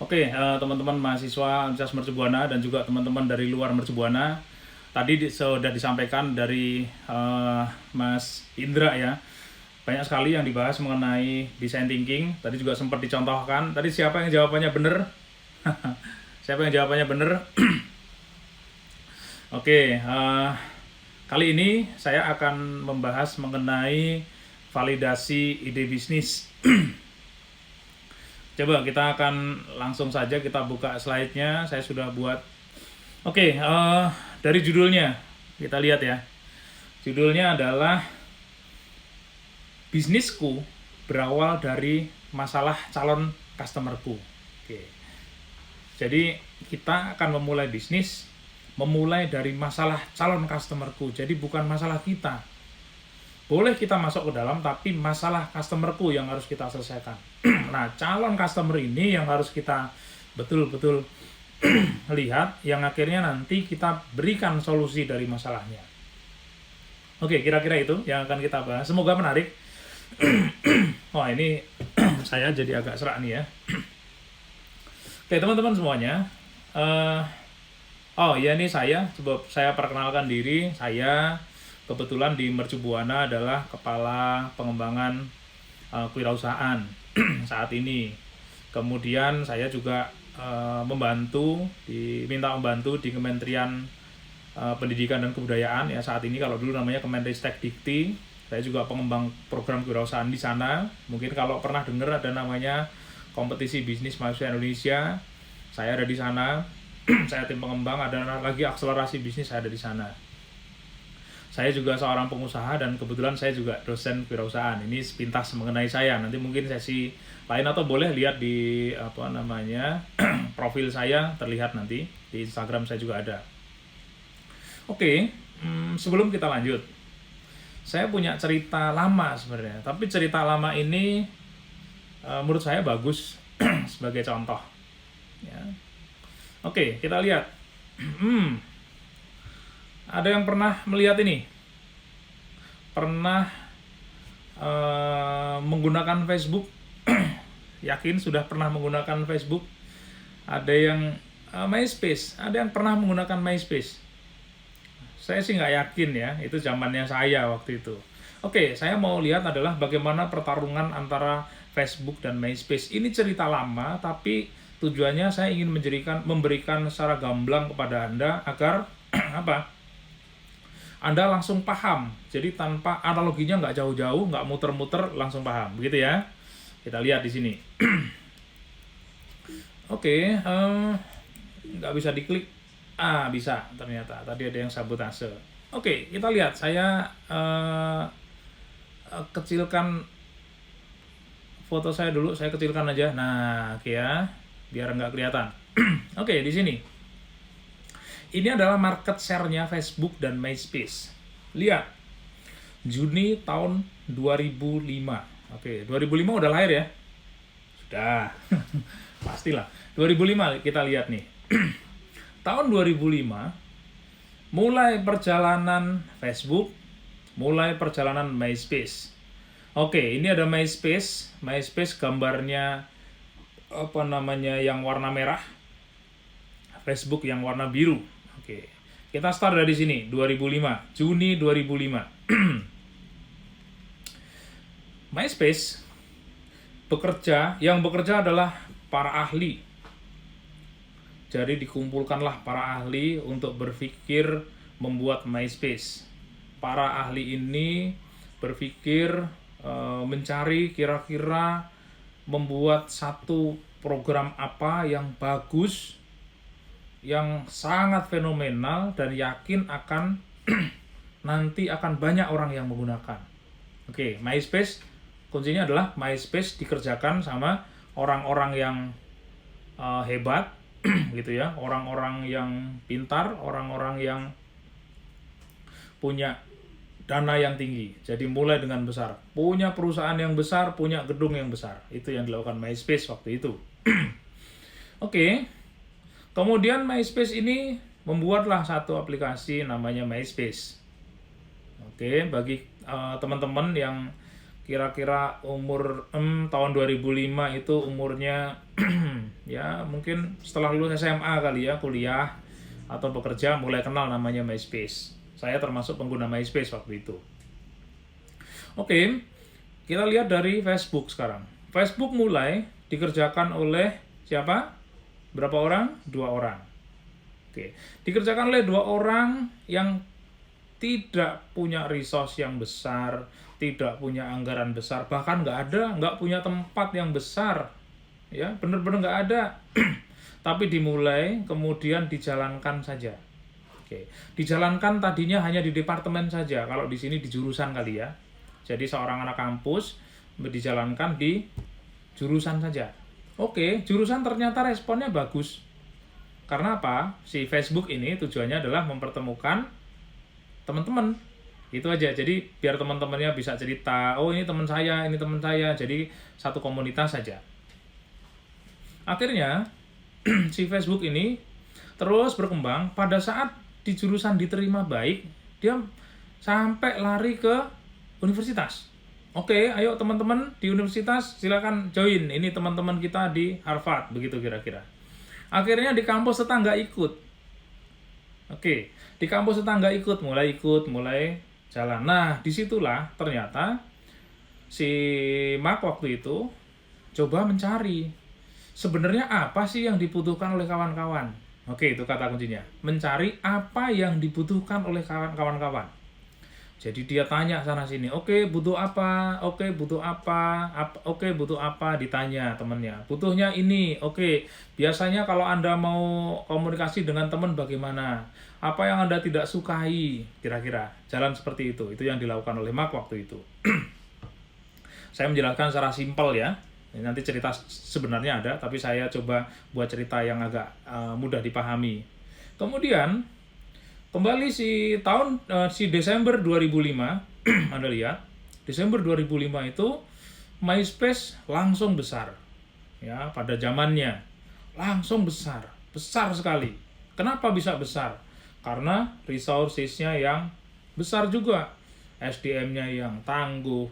Oke, teman-teman mahasiswa Universitas Mercu Buana dan juga teman-teman dari luar Mercu Buana, tadi sudah disampaikan dari Mas Indra ya, banyak sekali yang dibahas mengenai design thinking. Tadi juga sempat dicontohkan. Tadi siapa yang jawabannya benar? Siapa yang jawabannya benar? Oke, kali ini saya akan membahas mengenai validasi ide bisnis. Coba kita akan langsung saja kita buka slide-nya. Saya sudah buat. Oke, dari judulnya kita lihat ya. Judulnya adalah bisnisku berawal dari masalah calon customerku. Oke. Jadi kita akan memulai bisnis memulai dari masalah calon customerku. Jadi bukan masalah kita. Boleh kita masuk ke dalam, tapi masalah customerku yang harus kita selesaikan. Nah, calon customer ini yang harus kita betul-betul lihat, yang akhirnya nanti kita berikan solusi dari masalahnya. Oke, kira-kira itu yang akan kita bahas. Semoga menarik. Wah, ini saya jadi agak serak nih ya. Oke, teman-teman semuanya. Oh ya, ini saya. Coba saya perkenalkan diri. Saya kebetulan di Mercu Buana adalah kepala pengembangan kewirausahaan saat ini. Kemudian saya juga diminta membantu di Kementerian Pendidikan dan Kebudayaan ya saat ini. Kalau dulu namanya Kemenristek Dikti. Saya juga pengembang program kewirausahaan di sana. Mungkin kalau pernah dengar ada namanya kompetisi bisnis mahasiswa Indonesia, saya ada di sana. Saya tim pengembang, ada lagi akselerasi bisnis, saya ada di sana. Saya juga seorang pengusaha dan kebetulan saya juga dosen kewirausahaan. Ini sepintas mengenai saya. Nanti mungkin sesi lain atau boleh lihat di profil saya, terlihat nanti di Instagram saya juga ada. Oke, sebelum kita lanjut, saya punya cerita lama sebenarnya. Tapi cerita lama ini menurut saya bagus sebagai contoh. Ya. Oke, kita lihat. Ada yang pernah melihat ini? Pernah menggunakan Facebook? Yakin sudah pernah menggunakan Facebook? Ada yang MySpace? Ada yang pernah menggunakan MySpace? Saya sih nggak yakin ya, itu zamannya saya waktu itu. Oke, saya mau lihat adalah bagaimana pertarungan antara Facebook dan MySpace. Ini cerita lama, tapi tujuannya saya ingin memberikan secara gamblang kepada Anda agar Anda langsung paham. Jadi tanpa analoginya nggak jauh-jauh, nggak muter-muter, langsung paham. Begitu ya. Kita lihat di sini. Oke, nggak bisa diklik. Bisa ternyata. Tadi ada yang sabotase. Oke, kita lihat. Saya kecilkan foto saya dulu. Saya kecilkan aja. Nah, oke ya. Biar nggak kelihatan. Oke, di sini. Ini adalah market share-nya Facebook dan MySpace. Lihat. Juni tahun 2005. Oke, 2005 udah lahir ya? Sudah. Pastilah. 2005 kita lihat nih. Tahun 2005 mulai perjalanan Facebook, mulai perjalanan MySpace. Oke, ini ada MySpace. MySpace gambarnya yang warna merah, Facebook yang warna biru. Oke. Kita start dari sini, 2005, Juni 2005. MySpace yang bekerja adalah para ahli. Jadi dikumpulkanlah para ahli untuk berpikir membuat MySpace. Para ahli ini berpikir mencari kira-kira membuat satu program apa yang bagus, yang sangat fenomenal dan yakin akan nanti akan banyak orang yang menggunakan. Oke, MySpace kuncinya adalah MySpace dikerjakan sama orang-orang yang hebat gitu ya, orang-orang yang pintar, orang-orang yang punya dana yang tinggi. Jadi mulai dengan besar, punya perusahaan yang besar, punya gedung yang besar. Itu yang dilakukan MySpace waktu itu. Oke. Kemudian MySpace ini membuatlah satu aplikasi namanya MySpace. Oke, bagi teman-teman yang kira-kira umur tahun 2005 itu umurnya ya mungkin setelah lulus SMA kali ya, kuliah atau bekerja mulai kenal namanya MySpace. Saya termasuk pengguna MySpace waktu itu. Oke, kita lihat dari Facebook sekarang. Facebook mulai dikerjakan oleh siapa? Berapa orang? 2 orang. Oke, dikerjakan oleh 2 orang yang tidak punya resource yang besar, tidak punya anggaran besar, bahkan nggak punya tempat yang besar, ya benar-benar nggak ada. Tapi dimulai, kemudian dijalankan saja. Oke, dijalankan tadinya hanya di departemen saja, kalau di sini di jurusan kali ya. Jadi seorang anak kampus dijalankan di jurusan saja. Oke, jurusan ternyata responnya bagus. Karena apa? Si Facebook ini tujuannya adalah mempertemukan teman-teman. Itu aja. Jadi biar teman-temannya bisa cerita, oh ini teman saya, ini teman saya. Jadi satu komunitas saja. Akhirnya si Facebook ini terus berkembang. Pada saat di jurusan diterima baik, dia sampai lari ke universitas. Oke, ayo teman-teman di universitas silakan join. Ini teman-teman kita di Harvard, begitu kira-kira. Akhirnya di kampus tetangga ikut. Oke, di kampus tetangga ikut, mulai jalan. Nah, disitulah ternyata si Mark waktu itu coba mencari sebenarnya apa sih yang dibutuhkan oleh kawan-kawan. Oke, itu kata kuncinya. Mencari apa yang dibutuhkan oleh kawan-kawan. Jadi dia tanya sana sini, oke butuh apa, oke butuh apa, oke butuh apa, ditanya temennya. Butuhnya ini, oke. Biasanya kalau Anda mau komunikasi dengan teman bagaimana? Apa yang Anda tidak sukai, kira-kira. Jalan seperti itu yang dilakukan oleh Mark waktu itu. Saya menjelaskan secara simpel ya. Nanti cerita sebenarnya ada, tapi saya coba buat cerita yang agak mudah dipahami. Kemudian kembali si Desember 2005, Anda lihat, Desember 2005 itu MySpace langsung besar. Ya, pada zamannya langsung besar sekali. Kenapa bisa besar? Karena resources-nya yang besar juga. SDM-nya yang tangguh,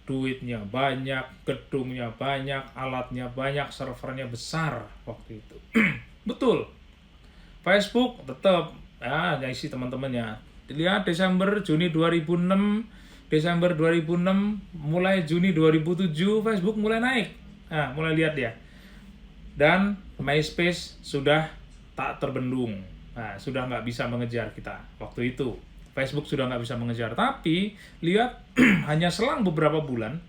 duitnya banyak, gedungnya banyak, alatnya banyak, servernya besar waktu itu. Betul. Facebook tetap isi teman-temannya. Dilihat Juni 2006, mulai Juni 2007 Facebook mulai naik. Nah, mulai lihat dia. Dan MySpace sudah tak terbendung. Nah, sudah nggak bisa mengejar kita waktu itu. Facebook sudah nggak bisa mengejar. Tapi lihat hanya selang beberapa bulan.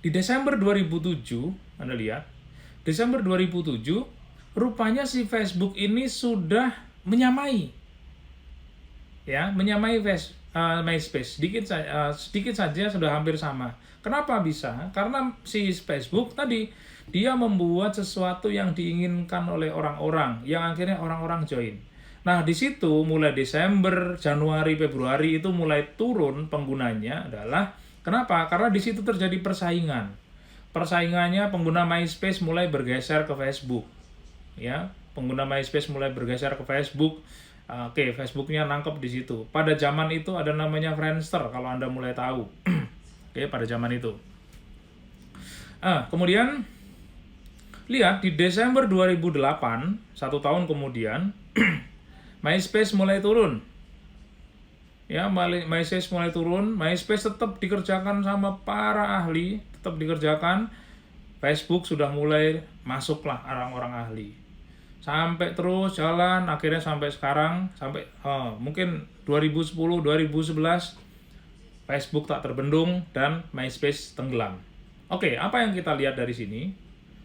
Di Desember 2007, Anda lihat, Desember 2007 rupanya si Facebook ini sudah menyamai MySpace. Sedikit saja sudah hampir sama. Kenapa bisa? Karena si Facebook tadi dia membuat sesuatu yang diinginkan oleh orang-orang, yang akhirnya orang-orang join. Nah, di situ mulai Desember, Januari, Februari itu mulai turun penggunanya adalah kenapa? Karena di situ terjadi persaingan. Persaingannya pengguna MySpace mulai bergeser ke Facebook. Ya, pengguna MySpace mulai bergeser ke Facebook. Oke, Facebooknya nangkep di situ. Pada zaman itu ada namanya Friendster, kalau Anda mulai tahu. Oke, pada zaman itu. Kemudian lihat di Desember 2008, 1 tahun kemudian, MySpace mulai turun. Ya, MySpace mulai turun. MySpace tetap dikerjakan sama para ahli, tetap dikerjakan. Facebook sudah mulai masuklah orang-orang ahli. Sampai terus jalan, akhirnya sampai sekarang, sampai mungkin 2010, 2011, Facebook tak terbendung dan MySpace tenggelam. Oke, apa yang kita lihat dari sini?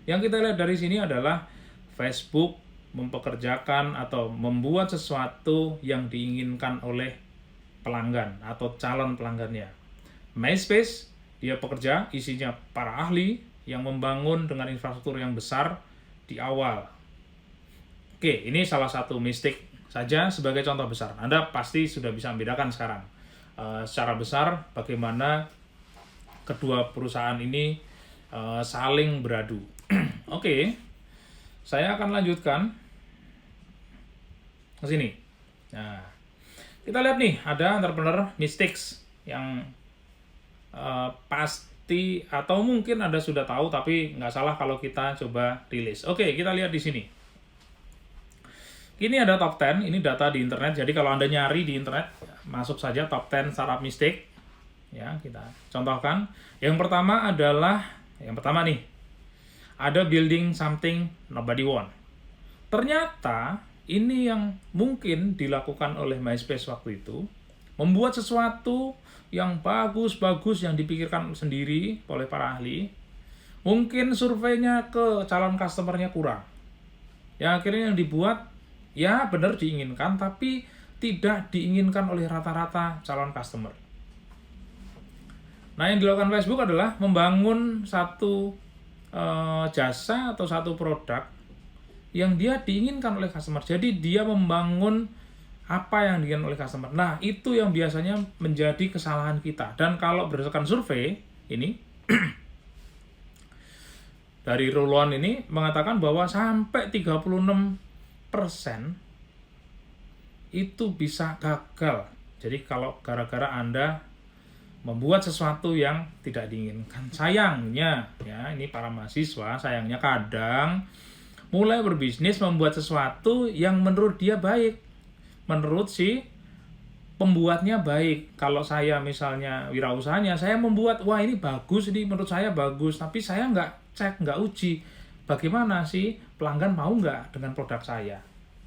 Yang kita lihat dari sini adalah Facebook mempekerjakan atau membuat sesuatu yang diinginkan oleh pelanggan atau calon pelanggannya. MySpace, dia pekerja, isinya para ahli yang membangun dengan infrastruktur yang besar di awal. Oke, ini salah satu mistake saja sebagai contoh besar. Anda pasti sudah bisa membedakan sekarang secara besar bagaimana kedua perusahaan ini saling beradu. Oke, saya akan lanjutkan ke sini. Nah, kita lihat nih, ada entrepreneur mistakes yang pasti atau mungkin Anda sudah tahu, tapi nggak salah kalau kita coba rilis. Oke, kita lihat di sini. Ini ada top 10, ini data di internet. Jadi kalau Anda nyari di internet, masuk saja top 10 startup mistake. Ya, kita contohkan. Yang pertama nih, ada building something nobody want. Ternyata ini yang mungkin dilakukan oleh MySpace waktu itu, membuat sesuatu yang bagus-bagus yang dipikirkan sendiri oleh para ahli. Mungkin surveinya ke calon customer-nya kurang. Ya akhirnya yang dibuat ya benar diinginkan, tapi tidak diinginkan oleh rata-rata calon customer. Nah, yang dilakukan Facebook adalah membangun satu jasa atau satu produk yang dia diinginkan oleh customer. Jadi dia membangun apa yang diinginkan oleh customer. Nah, itu yang biasanya menjadi kesalahan kita. Dan kalau berdasarkan survei ini dari Rulon ini mengatakan bahwa sampai 36% itu bisa gagal. Jadi kalau gara-gara Anda membuat sesuatu yang tidak diinginkan. Sayangnya, ya ini para mahasiswa, sayangnya kadang mulai berbisnis membuat sesuatu yang menurut dia baik. Menurut si pembuatnya baik. Kalau saya misalnya wirausahanya, saya membuat, wah ini bagus, ini menurut saya bagus, tapi saya nggak cek, nggak uji. Bagaimana sih pelanggan mau nggak dengan produk saya?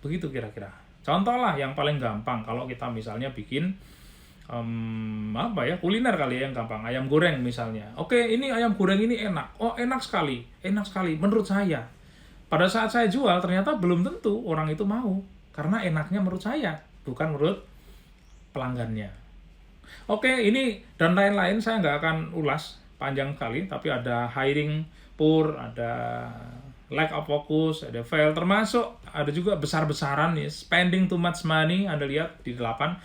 Begitu kira-kira. Contoh lah yang paling gampang, kalau kita misalnya bikin kuliner kali ya yang gampang, ayam goreng misalnya. Oke, ini ayam goreng ini enak. Oh, enak sekali menurut saya. Pada saat saya jual ternyata belum tentu orang itu mau, karena enaknya menurut saya, bukan menurut pelanggannya. Oke, ini dan lain-lain saya nggak akan ulas panjang kali, tapi ada hiring poor, ada lack of focus, ada fail, termasuk ada juga besar-besaran nih, spending too much money. Anda lihat di 8.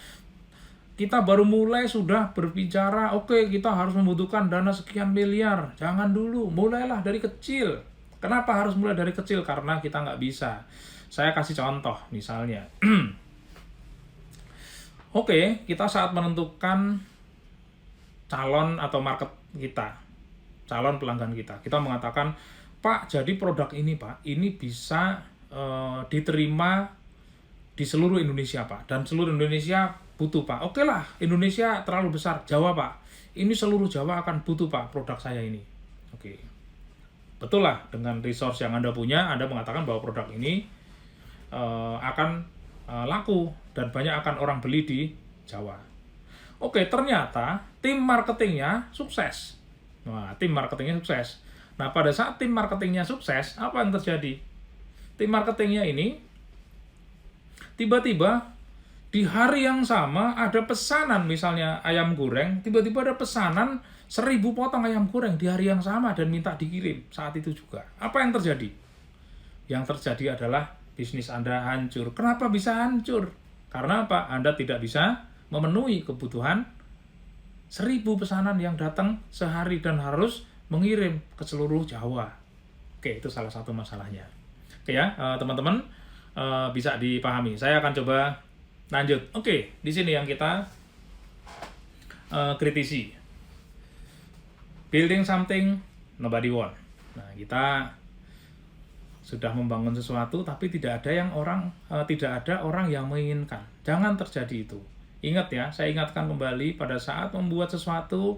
Kita baru mulai sudah berbicara, oke, kita harus membutuhkan dana sekian miliar. Jangan dulu, mulailah dari kecil. Kenapa harus mulai dari kecil? Karena kita nggak bisa. Saya kasih contoh, misalnya. Oke, kita saat menentukan calon atau market kita, calon pelanggan kita. Kita mengatakan, Pak, jadi produk ini, Pak, ini bisa diterima di seluruh Indonesia, Pak. Dan seluruh Indonesia butuh, Pak. Oke lah, Indonesia terlalu besar. Jawa, Pak. Ini seluruh Jawa akan butuh, Pak, produk saya ini. Oke. Betul lah, dengan resource yang Anda punya, Anda mengatakan bahwa produk ini akan laku dan banyak akan orang beli di Jawa. Oke, ternyata tim marketingnya sukses. Nah, tim marketingnya sukses. Nah, pada saat tim marketingnya sukses, apa yang terjadi? Tim marketingnya ini tiba-tiba di hari yang sama ada pesanan, misalnya ayam goreng, tiba-tiba ada pesanan 1000 potong ayam goreng di hari yang sama dan minta dikirim saat itu juga. Apa yang terjadi? Yang terjadi adalah bisnis Anda hancur. Kenapa bisa hancur? Karena apa? Anda tidak bisa memenuhi kebutuhan 1000 pesanan yang datang sehari dan harus mengirim ke seluruh Jawa. Oke, itu salah satu masalahnya. Oke ya, teman-teman, bisa dipahami. Saya akan coba lanjut. Oke, di sini yang kita kritisi. Building something nobody want. Nah, kita sudah membangun sesuatu tapi tidak ada orang yang menginginkan. Jangan terjadi itu. Ingat ya, saya ingatkan kembali, pada saat membuat sesuatu,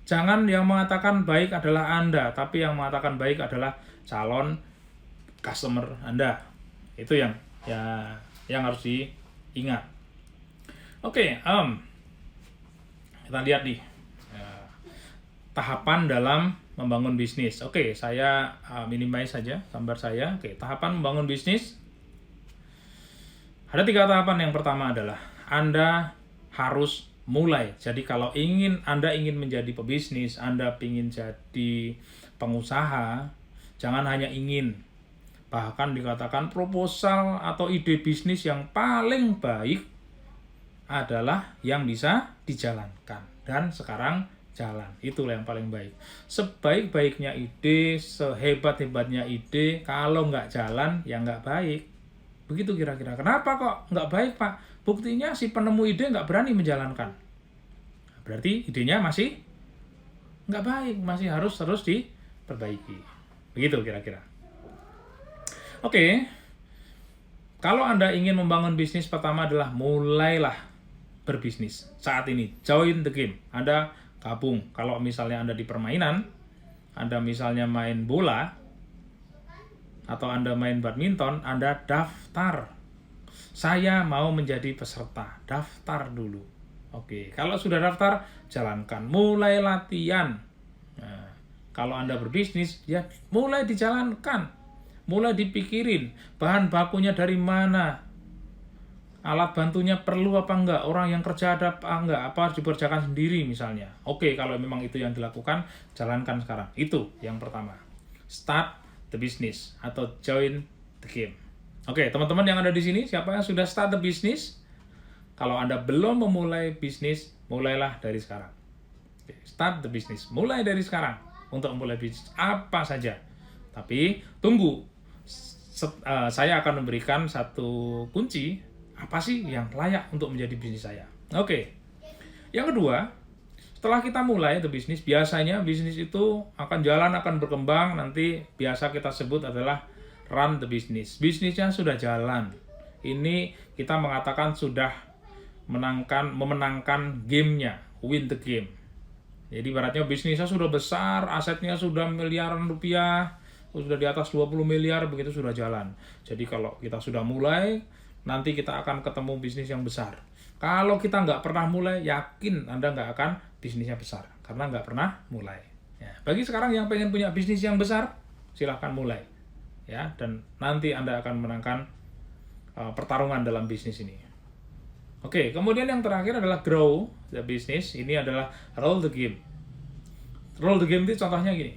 jangan yang mengatakan baik adalah Anda, tapi yang mengatakan baik adalah calon customer Anda. Itu yang harus diingat. Oke, kita lihat nih tahapan dalam membangun bisnis. Oke, saya minimize saja gambar saya. Oke, tahapan membangun bisnis. Ada 3 tahapan. Yang pertama adalah Anda harus mulai. Jadi kalau Anda ingin menjadi pebisnis, Anda ingin jadi pengusaha, jangan hanya ingin. Bahkan dikatakan proposal atau ide bisnis yang paling baik adalah yang bisa dijalankan. Dan sekarang jalan. Itulah yang paling baik. Sebaik-baiknya ide, sehebat-hebatnya ide, kalau nggak jalan, ya nggak baik. Begitu kira-kira. Kenapa kok nggak baik, Pak? Buktinya si penemu ide nggak berani menjalankan. Berarti idenya masih nggak baik, masih harus terus diperbaiki. Begitu kira-kira. Oke, kalau Anda ingin membangun bisnis, pertama adalah mulailah berbisnis saat ini. Join the game. Anda gabung. Kalau misalnya Anda di permainan, Anda misalnya main bola, atau Anda main badminton, Anda daftar. Saya mau menjadi peserta. Daftar dulu. Oke, kalau sudah daftar, jalankan. Mulai latihan. Nah, kalau Anda berbisnis, ya mulai dijalankan. Mulai dipikirin. Bahan bakunya dari mana? Alat bantunya perlu apa enggak? Orang yang kerja ada apa enggak? Apa harus dikerjakan sendiri misalnya? Oke, kalau memang itu yang dilakukan, jalankan sekarang. Itu yang pertama. Start the business atau join the game. Oke, teman-teman yang ada di sini, siapa yang sudah start the business? Kalau Anda belum memulai bisnis, mulailah dari sekarang. Oke, start the business. Mulai dari sekarang untuk memulai bisnis apa saja. Tapi tunggu, saya akan memberikan satu kunci, apa sih yang layak untuk menjadi bisnis saya. Oke, yang kedua, setelah kita mulai the bisnis, biasanya bisnis itu akan jalan, akan berkembang, nanti biasa kita sebut adalah run the business. Bisnisnya sudah jalan. Ini kita mengatakan sudah memenangkan gamenya, win the game. Jadi ibaratnya bisnisnya sudah besar, asetnya sudah miliaran rupiah, sudah di atas 20 miliar, begitu sudah jalan. Jadi kalau kita sudah mulai, nanti kita akan ketemu bisnis yang besar. Kalau kita nggak pernah mulai, yakin Anda nggak akan bisnisnya besar, karena nggak pernah mulai. Ya, bagi sekarang yang pengen punya bisnis yang besar, silahkan mulai. Ya, dan nanti Anda akan menangkan pertarungan dalam bisnis ini. Oke, kemudian yang terakhir adalah grow the business. Ini adalah roll the game. Roll the game itu contohnya gini.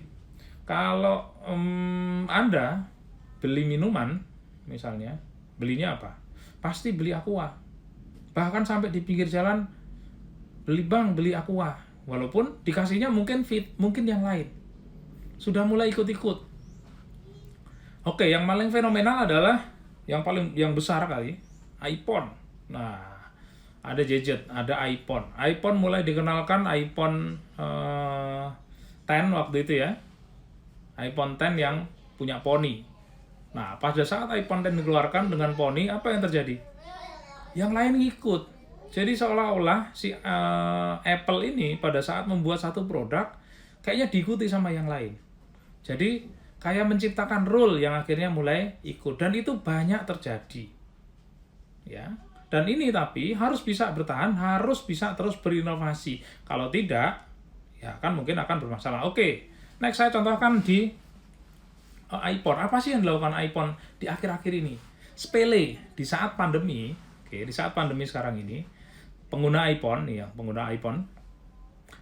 Kalau Anda beli minuman, misalnya, belinya apa? Pasti beli Aqua. Bahkan sampai di pinggir jalan, beli Aqua. Walaupun dikasihnya mungkin yang lain. Sudah mulai ikut-ikut. Oke, yang paling fenomenal adalah yang besar kali, iPhone. Nah, ada gadget, ada iPhone. iPhone mulai dikenalkan iPhone 10 waktu itu ya. iPhone 10 yang punya poni. Nah, pada saat iPhone 10 dikeluarkan dengan poni, apa yang terjadi? Yang lain ngikut. Jadi seolah-olah si Apple ini pada saat membuat satu produk, kayaknya diikuti sama yang lain. Jadi kayak menciptakan rule yang akhirnya mulai ikut. Dan itu banyak terjadi. Ya. Dan ini tapi harus bisa bertahan, harus bisa terus berinovasi. Kalau tidak, ya kan mungkin akan bermasalah. Oke, next saya contohkan di iPhone. Apa sih yang dilakukan iPhone di akhir-akhir ini? Sepele. Di saat pandemi, di saat pandemi sekarang ini, pengguna iPhone,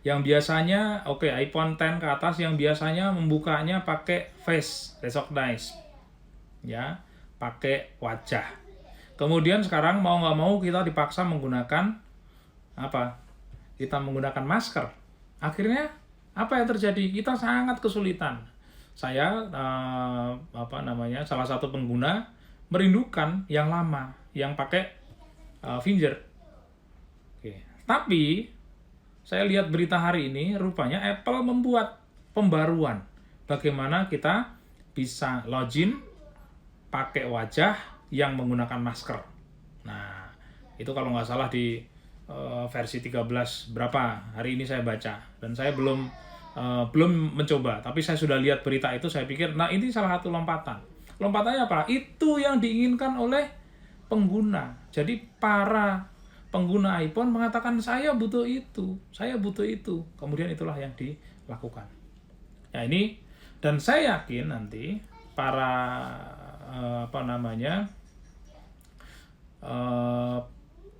yang biasanya, iPhone 10 ke atas, yang biasanya membukanya pakai face recognize, ya, pakai wajah. Kemudian sekarang mau nggak mau kita dipaksa menggunakan apa? Kita menggunakan masker. Akhirnya apa yang terjadi? Kita sangat kesulitan. Saya salah satu pengguna merindukan yang lama, yang pakai finger. Oke. Tapi saya lihat berita hari ini, rupanya Apple membuat pembaruan. Bagaimana kita bisa login pakai wajah yang menggunakan masker. Nah, itu kalau nggak salah di versi 13 berapa hari ini saya baca. Dan saya belum mencoba, tapi saya sudah lihat berita itu, saya pikir, nah ini salah satu lompatan. Lompatannya apa? Itu yang diinginkan oleh pengguna. Jadi para pengguna iPhone mengatakan, saya butuh itu. Kemudian itulah yang dilakukan. Ya ini, dan saya yakin nanti para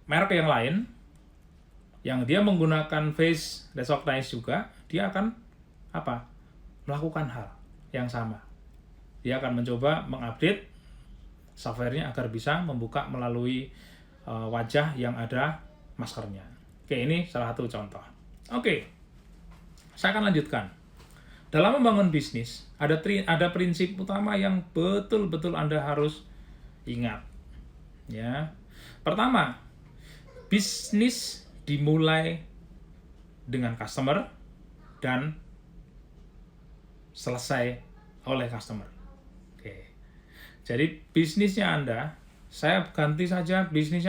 merek yang lain yang dia menggunakan face recognize juga, dia akan melakukan hal yang sama. Dia akan mencoba mengupdate softwarenya agar bisa membuka melalui wajah yang ada maskernya. Oke, ini salah satu contoh. Oke, saya akan lanjutkan. Dalam membangun bisnis, ada prinsip utama yang betul-betul Anda harus ingat. Ya, pertama, bisnis dimulai dengan customer dan selesai oleh customer. Oke. Jadi bisnisnya Anda, saya ganti saja bisnisnya